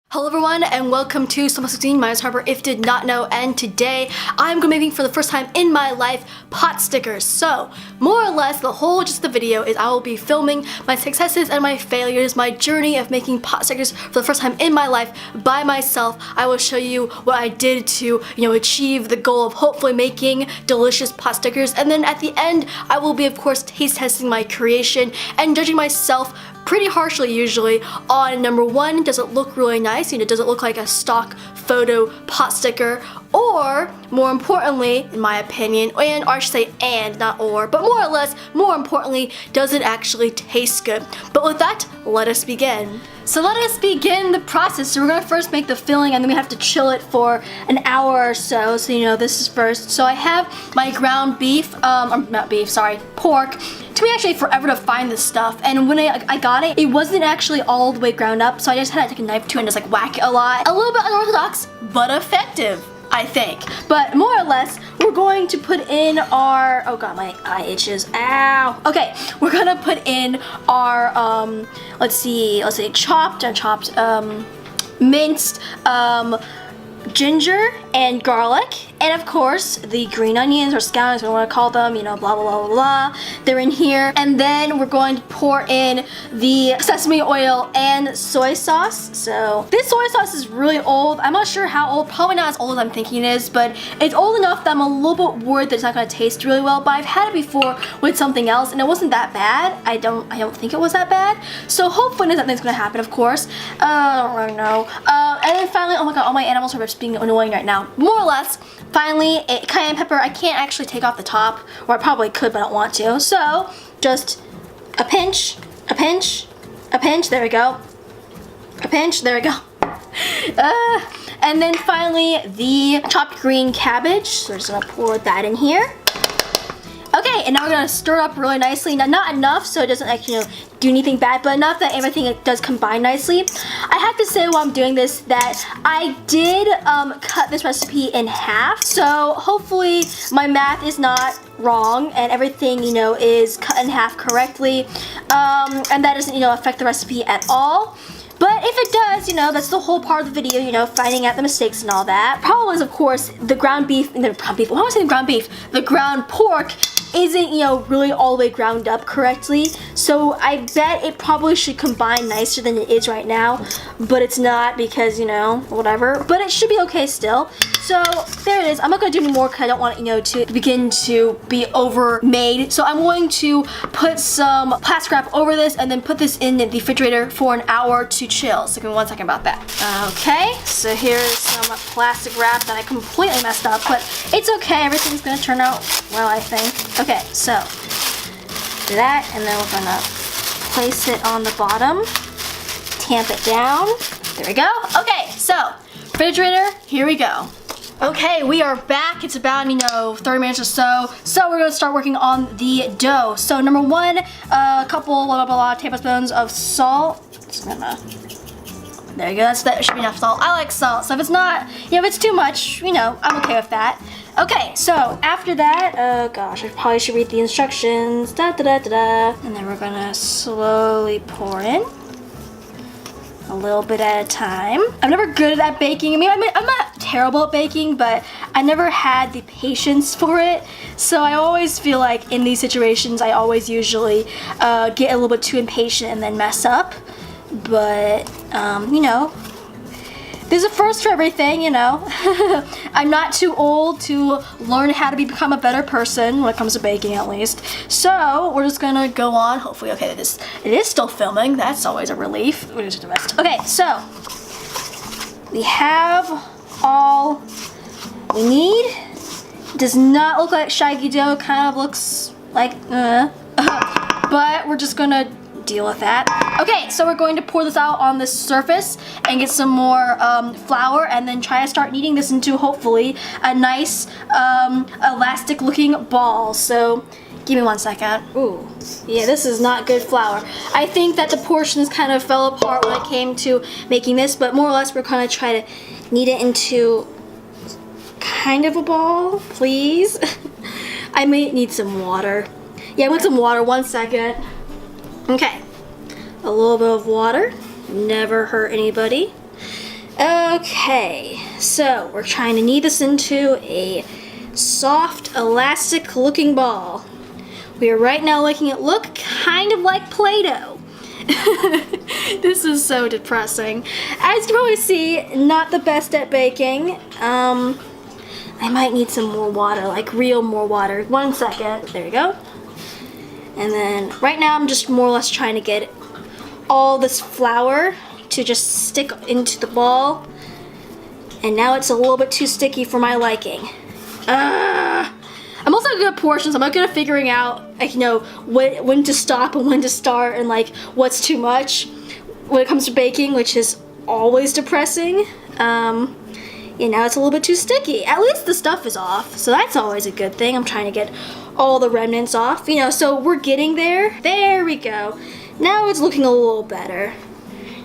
Hello everyone and welcome to Summer 16. My name is Harper, if you did not know, and today I'm going to be making for the first time in my life pot stickers. So, more or less, the whole gist of the video is I will be filming my successes and my failures, my journey of making pot stickers for the first time in my life by myself. I will show you what I did to, achieve the goal of hopefully making delicious pot stickers, and then at the end I will be, of course, taste testing my creation and judging myself pretty harshly usually on number one, does it look really nice? Does it look like a stock photo pot sticker? Or, more importantly, in my opinion, or I should say and, not or, but more or less, more importantly, does it actually taste good? But with that, let us begin. So let us begin the process. So we're gonna first make the filling and then we have to chill it for an hour or so. So this is first. So I have my ground beef, pork. It took me actually forever to find this stuff, and when I got it, it wasn't actually all the way ground up, so I just had to take a knife to it and just whack it a lot. A little bit unorthodox, but effective, I think. But more or less, we're going to put in our, oh god, my eye itches, ow. Okay, we're gonna put in our, let's see, chopped, minced, ginger and garlic, and of course the green onions or scallions, we want to call them, blah blah blah blah blah. They're in here, and then we're going to pour in the sesame oil and soy sauce. So this soy sauce is really old. I'm not sure how old, probably not as old as I'm thinking it is, but it's old enough that I'm a little bit worried that it's not going to taste really well. But I've had it before with something else and it wasn't that bad. I don't think it was that bad. So hopefully nothing's going to happen, of course. I don't really know. And then finally, oh my god, all my animals are just being annoying right now. More or less, finally, cayenne pepper. I can't actually take off the top, or I probably could, but I don't want to. So, just a pinch, a pinch, a pinch, there we go. A pinch, there we go. And then finally, the chopped green cabbage. So we're just gonna pour that in here. Okay, and now we're gonna stir it up really nicely. Now, not enough so it doesn't actually, do anything bad, but enough that everything does combine nicely. I have to say while I'm doing this that I did cut this recipe in half, so hopefully my math is not wrong and everything, is cut in half correctly, and that doesn't, affect the recipe at all. But if it does, that's the whole part of the video, finding out the mistakes and all that. Problem is, of course, the ground beef, why am I saying ground beef? The ground pork isn't, really all the way ground up correctly. So I bet it probably should combine nicer than it is right now, but it's not because, whatever. But it should be okay still. So there it is. I'm not gonna do any more because I don't want it, to begin to be over made. So I'm going to put some plastic wrap over this and then put this in the refrigerator for an hour to chill. So give me 1 second about that. Okay, so here's some plastic wrap that I completely messed up, but it's okay. Everything's gonna turn out well, I think. Okay, so do that, and then we're gonna place it on the bottom, tamp it down. There we go. Okay, so refrigerator, here we go. Okay, we are back. It's about, 30 minutes or so. So we're gonna start working on the dough. So number one, a couple blah, blah, blah, tablespoons of salt. Just gonna, there you go, that should be enough salt. I like salt, so if it's not, if it's too much, I'm okay with that. Okay, so after that, oh gosh, I probably should read the instructions. Da da da da da. And then we're gonna slowly pour in. A little bit at a time. I'm never good at baking. I'm not terrible at baking, but I never had the patience for it. So I always feel like in these situations, I always usually get a little bit too impatient and then mess up. But, there's a first for everything, I'm not too old to learn how to become a better person when it comes to baking, at least. So we're just gonna go on. Hopefully, okay, it is still filming. That's always a relief. We're gonna do the rest. Okay, so we have all we need. It does not look like shaggy dough. It kind of looks like, but we're just gonna deal with that. Okay, so we're going to pour this out on this surface and get some more flour, and then try to start kneading this into hopefully a nice elastic looking ball. So give me 1 second. Ooh, yeah, this is not good flour. I think that the portions kind of fell apart when it came to making this, but more or less we're gonna try to knead it into kind of a ball, please. I may need some water. Yeah, I want some water. 1 second. Okay, a little bit of water, never hurt anybody. Okay, so we're trying to knead this into a soft, elastic looking ball. We are right now making it look kind of like Play-Doh. This is so depressing. As you can probably see, not the best at baking. I might need some more water, like real more water. 1 second. There you go. And then right now I'm just more or less trying to get all this flour to just stick into the ball. And now it's a little bit too sticky for my liking. I'm also good at portions. I'm not good at figuring out, like, you know, when to stop and when to start, and like what's too much when it comes to baking, which is always depressing. Yeah, now it's a little bit too sticky. At least the stuff is off, so that's always a good thing. I'm trying to get all the remnants off, you know, so we're getting there. There we go. Now it's looking a little better,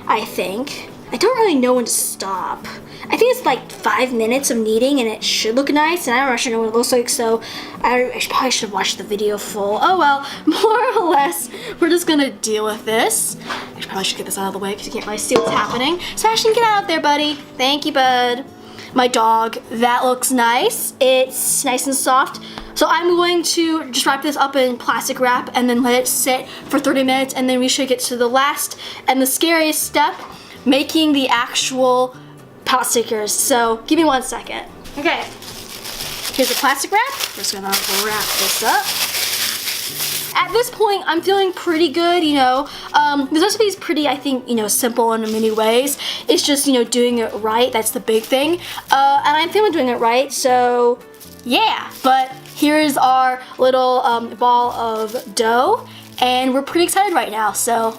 I think. I don't really know when to stop. I think it's like 5 minutes of kneading and it should look nice, and I don't actually know what it looks like, so I probably should have watched the video full. Oh well, more or less, we're just gonna deal with this. I probably should get this out of the way because you can't really see what's happening. Sebastian, get out there, buddy. Thank you, bud. My dog, that looks nice. It's nice and soft. So I'm going to just wrap this up in plastic wrap and then let it sit for 30 minutes, and then we should get to the last and the scariest step, making the actual pot stickers. So give me 1 second. Okay, here's the plastic wrap. Just gonna wrap this up. At this point, I'm feeling pretty good, you know. This recipe is pretty, I think, you know, simple in many ways. It's just, you know, doing it right. That's the big thing. And I'm feeling doing it right, so yeah. But here is our little ball of dough, and we're pretty excited right now. So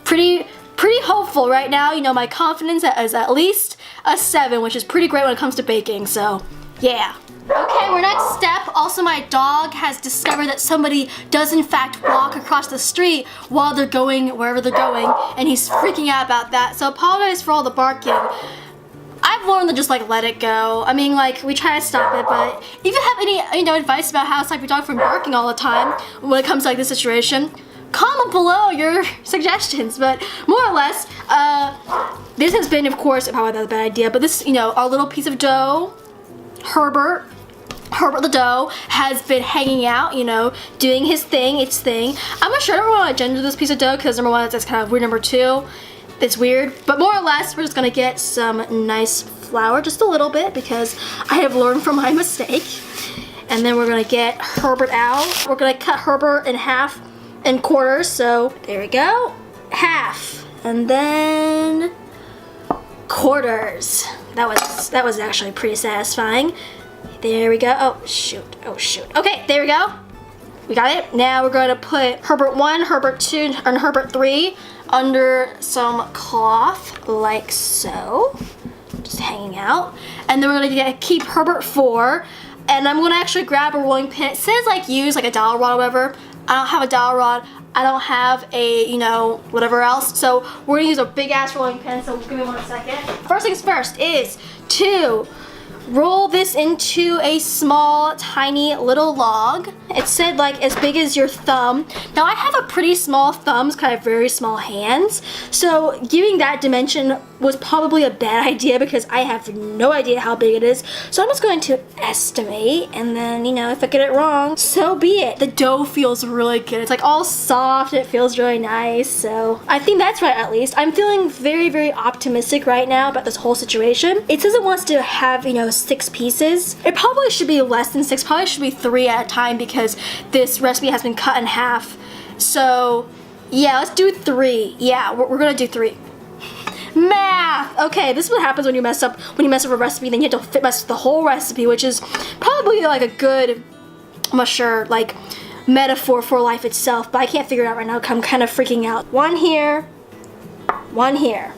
pretty hopeful right now. You know, my confidence is at least a 7, which is pretty great when it comes to baking. So yeah. Okay, our next step. Also, my dog has discovered that somebody does in fact walk across the street while they're going wherever they're going, and he's freaking out about that. So apologize for all the barking. I've learned to just like let it go. I mean, like, we try to stop it, but if you have any, you know, advice about how to stop your dog from barking all the time when it comes to like this situation, comment below your suggestions. But more or less, this has been, of course, probably not a bad idea, but this, you know, our little piece of dough, Herbert the dough has been hanging out, you know, doing his thing, its thing. I'm not sure I don't want to gender this piece of dough because number 1, that's kind of weird. Number 2, it's weird. But more or less, we're just gonna get some nice flour, just a little bit, because I have learned from my mistake. And then we're gonna get Herbert out. We're gonna cut Herbert in half and quarters. So there we go, half, and then quarters. That was actually pretty satisfying. There we go. Oh shoot. Okay, there we go. We got it. Now we're going to put Herbert 1, Herbert 2, and Herbert 3 under some cloth, like so. Just hanging out. And then we're going to keep Herbert 4. And I'm going to actually grab a rolling pin. It says like use like a dowel rod or whatever. I don't have a dowel rod. I don't have a, you know, whatever else. So we're going to use a big ass rolling pin. So give me 1 second. First things first is to roll this into a small, tiny little log. It said like as big as your thumb. Now I have a pretty small thumbs, kind of very small hands. So giving that dimension was probably a bad idea because I have no idea how big it is. So I'm just going to estimate, and then, you know, if I get it wrong, so be it. The dough feels really good. It's like all soft. It feels really nice. So I think that's right, at least. I'm feeling very, very optimistic right now about this whole situation. It says it wants to have, you know, 6 pieces. It probably should be less than 6. Probably should be 3 at a time because this recipe has been cut in half. So yeah, let's do 3. Yeah, we're gonna do 3. Math! Okay, this is what happens when you mess up a recipe, then you have to mess with the whole recipe, which is probably like a good, I'm not sure, like metaphor for life itself, but I can't figure it out right now. I'm kind of freaking out. 1 here, 1 here.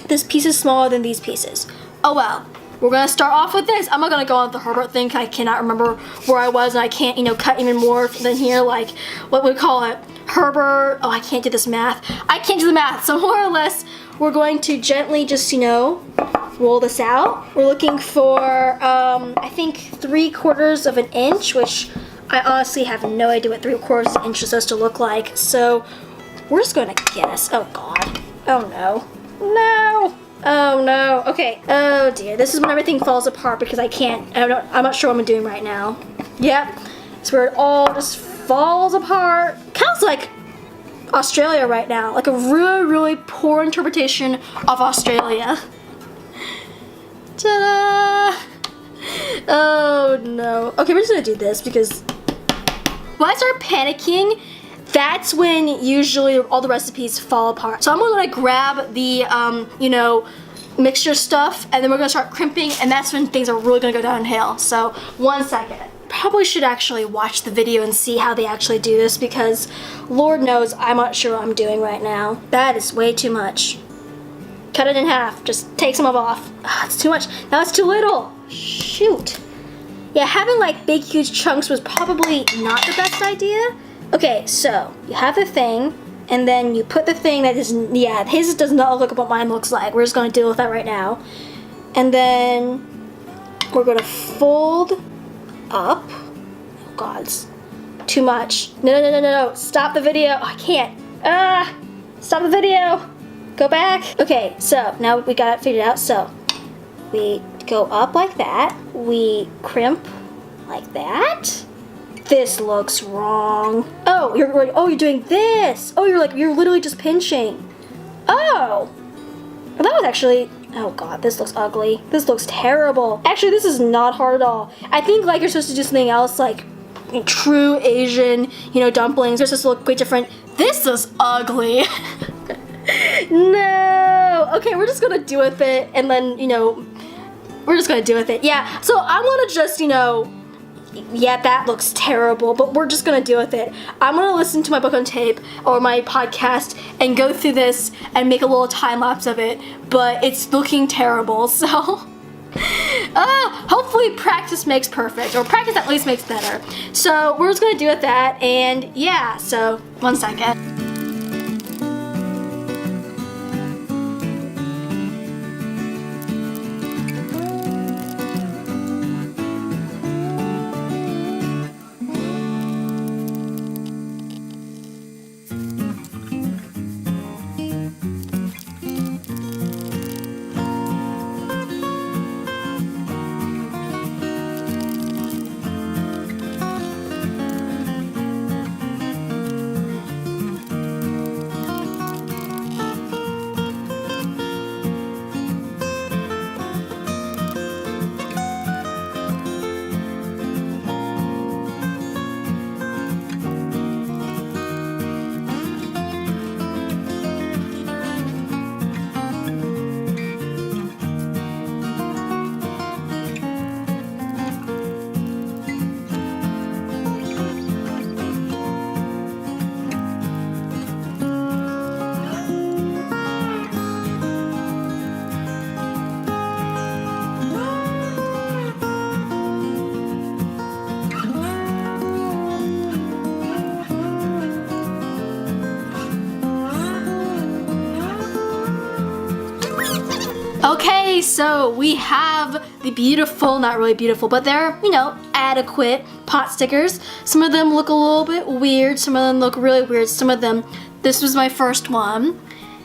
This piece is smaller than these pieces. Oh well. We're gonna start off with this. I'm not gonna go on the Herbert thing. I cannot remember where I was, and I can't, you know, cut even more than here. Like, what we call it, Herbert. Oh, I can't do this math. I can't do the math. So more or less, we're going to gently just, you know, roll this out. We're looking for, I think 3/4 of an inch, which I honestly have no idea what 3/4 of an inch is supposed to look like. So we're just gonna guess. Oh God. Oh no. No. Oh no. Okay. Oh dear. This is when everything falls apart because I'm not sure what I'm doing right now. Yep. It's where it all just falls apart. Kind of like Australia right now. Like a really, really poor interpretation of Australia. Ta-da! Oh no. Okay, we're just gonna do this because when I start panicking, that's when usually all the recipes fall apart. So I'm gonna grab the, mixture stuff, and then we're gonna start crimping, and that's when things are really gonna go downhill. So 1 second. Probably should actually watch the video and see how they actually do this because Lord knows I'm not sure what I'm doing right now. That is way too much. Cut it in half, just take some of it off. It's too much, now it's too little. Shoot. Yeah, having like big huge chunks was probably not the best idea. Okay, so you have the thing, and then you put the thing that is, yeah, his does not look like what mine looks like. We're just gonna deal with that right now. And then we're gonna fold up. Oh God, it's too much. No, stop the video. Oh, I can't. Stop the video. Go back. Okay, so now we got it figured out. So we go up like that. We crimp like that. This looks wrong. Oh, you're doing this. Oh, you're literally just pinching. Oh, well, that was actually. Oh God, this looks ugly. This looks terrible. Actually, this is not hard at all. I think like you're supposed to do something else, like true Asian, dumplings. They're supposed to look quite different. This is ugly. No. Okay, we're just gonna deal with it, and then we're just gonna deal with it. Yeah. So I'm gonna just yeah, that looks terrible, but we're just gonna deal with it. I'm gonna listen to my book on tape or my podcast and go through this and make a little time lapse of it, but it's looking terrible, so hopefully practice makes perfect, or practice at least makes better. So we're just gonna deal with that, and yeah, so 1 second. Okay, so we have the beautiful, not really beautiful, but they're, adequate pot stickers. Some of them look a little bit weird, some of them look really weird, some of them, this was my first one,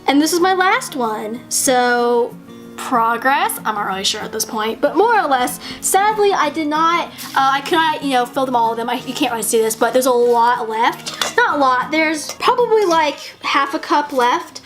and this is my last one. So, progress, I'm not really sure at this point, but more or less, sadly I did not, I could not, fill them all of them. You can't really see this, but there's a lot left. Not a lot, there's probably like half a cup left.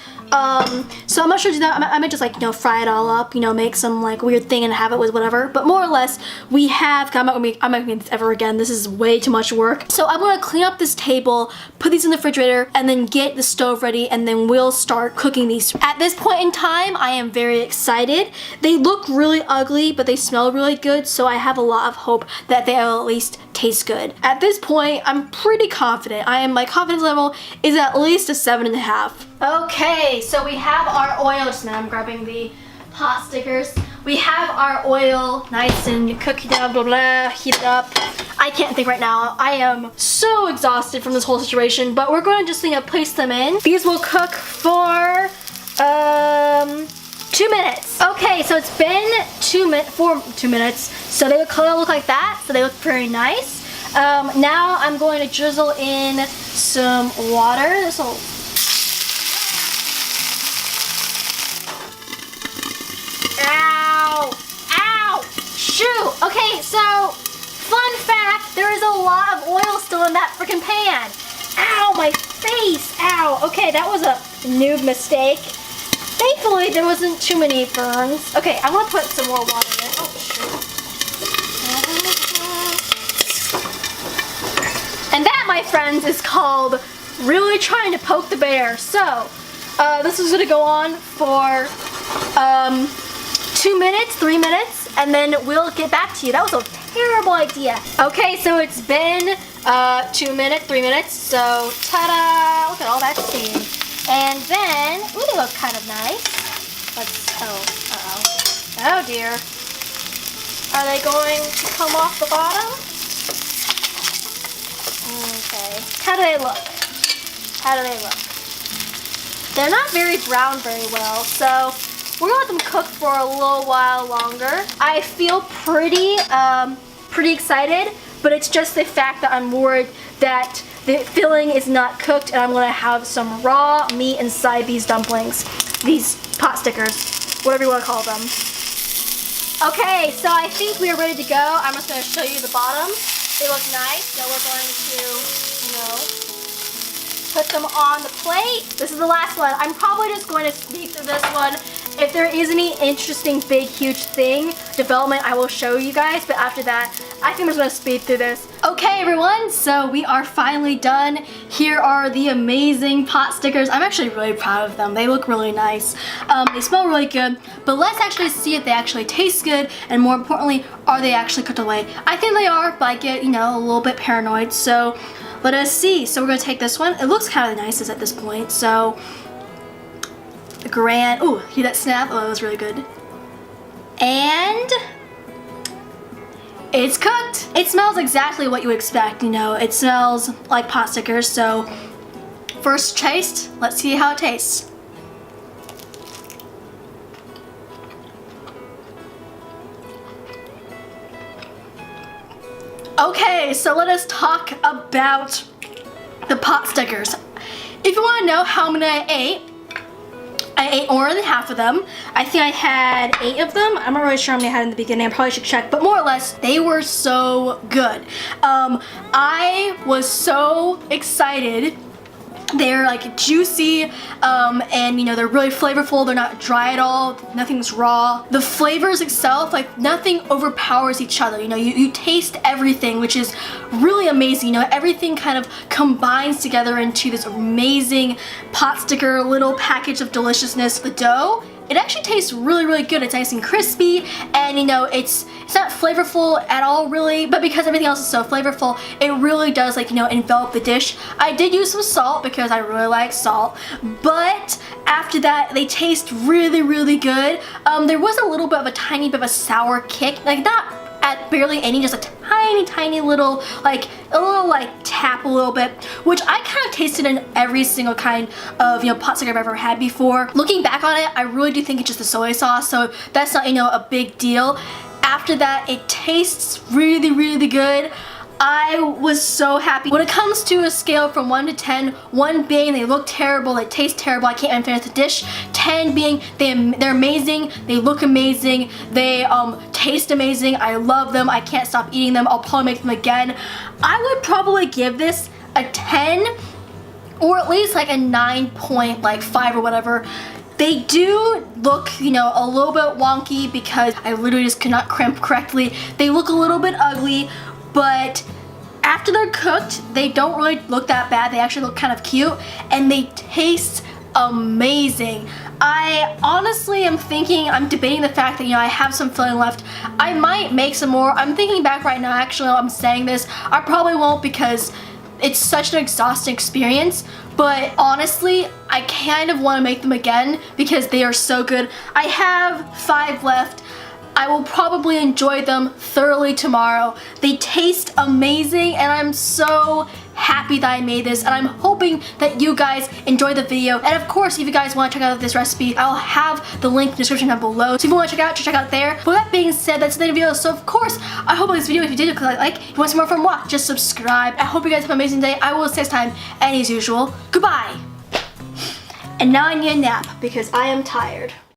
So I'm not sure to do that. I might just fry it all up, make some weird thing and have it with whatever. But more or less, we have, I'm not gonna make this ever again. This is way too much work. So I'm gonna clean up this table, put these in the refrigerator, and then get the stove ready, and then we'll start cooking these. At this point in time, I am very excited. They look really ugly, but they smell really good, so I have a lot of hope that they'll at least taste good. At this point, I'm pretty confident. My confidence level is at least a 7.5. Okay, so we have our oil. Just now I'm grabbing the pot stickers. We have our oil nice and cooking down, blah, blah, heat it up. I can't think right now. I am so exhausted from this whole situation, but we're going to just place them in. These will cook for 2 minutes. Okay, so it's been 2 minutes. So they look like that. So they look very nice. Now I'm going to drizzle in some water. So, fun fact, there is a lot of oil still in that freaking pan. Ow, my face, ow. Okay, that was a noob mistake. Thankfully, there wasn't too many burns. Okay, I'm gonna put some more water in. Oh, shoot. And that, my friends, is called really trying to poke the bear. So, this is gonna go on for 2 minutes, 3 minutes, and then we'll get back to you. That was a terrible idea. Okay, so it's been 2 minutes, 3 minutes, so ta-da! Look at all that steam. And then, ooh, they look kind of nice. Oh dear. Are they going to come off the bottom? Okay. How do they look? How do they look? They're not very brown very well, so we're gonna let them cook for a little while longer. I feel pretty excited, but it's just the fact that I'm worried that the filling is not cooked and I'm gonna have some raw meat inside these dumplings, these pot stickers, whatever you wanna call them. Okay, so I think we are ready to go. I'm just gonna show you the bottom. They look nice, so we're going to, put them on the plate. This is the last one. I'm probably just going to speed through this one. If there is any interesting, big, huge thing, development, I will show you guys, but after that, I think I'm just gonna speed through this. Okay, everyone, so we are finally done. Here are the amazing pot stickers. I'm actually really proud of them. They look really nice. They smell really good, but let's actually see if they actually taste good, and more importantly, are they actually cooked away? I think they are, but I get, a little bit paranoid, so let us see. So we're gonna take this one. It looks kind of nice at this point, so grand, ooh, hear that snap? Oh, that was really good. And it's cooked. It smells exactly what you would expect, it smells like pot stickers. So first taste, let's see how it tastes. Okay, so let us talk about the pot stickers. If you want to know how many I ate more than half of them. I think I had 8 of them. I'm not really sure how many I had in the beginning. I probably should check, but more or less, they were so good. I was so excited. They're like juicy, and they're really flavorful. They're not dry at all. Nothing's raw. The flavors itself, like nothing overpowers each other. You taste everything, which is really amazing. Everything kind of combines together into this amazing pot sticker little package of deliciousness. The dough, it actually tastes really, really good. It's nice and crispy, and it's not flavorful at all really, but because everything else is so flavorful, it really does envelop the dish. I did use some salt because I really like salt, but after that, they taste really, really good. There was a little bit of a tiny bit of a sour kick, like not at barely any, just a tiny little, tap a little bit, which I kind of tasted in every single kind of, pot sticker I've ever had before. Looking back on it, I really do think it's just the soy sauce, so that's not, a big deal. After that, it tastes really, really good. I was so happy. When it comes to a scale from 1 to 10, 1 being they look terrible, they taste terrible, I can't even finish the dish, 10 being they're amazing, they look amazing, they taste amazing, I love them, I can't stop eating them, I'll probably make them again. I would probably give this a 10 or at least like a 9.5 or whatever. They do look, a little bit wonky because I literally just could not crimp correctly. They look a little bit ugly, but after they're cooked, they don't really look that bad. They actually look kind of cute, and they taste amazing. I honestly am debating the fact that, I have some filling left. I might make some more. I'm thinking back right now, actually, I'm saying this. I probably won't because it's such an exhausting experience, but honestly, I kind of want to make them again because they are so good. I have 5 left. I will probably enjoy them thoroughly tomorrow. They taste amazing, and I'm so happy that I made this, and I'm hoping that you guys enjoy the video. And of course, if you guys want to check out this recipe, I'll have the link in the description down below. So if you want to check out there. But with that being said, that's the end of the video. So of course, I hope this video, if you did, click like. If you want some more from what, just subscribe. I hope you guys have an amazing day. I will see you next time, and as usual, goodbye. And now I need a nap because I am tired.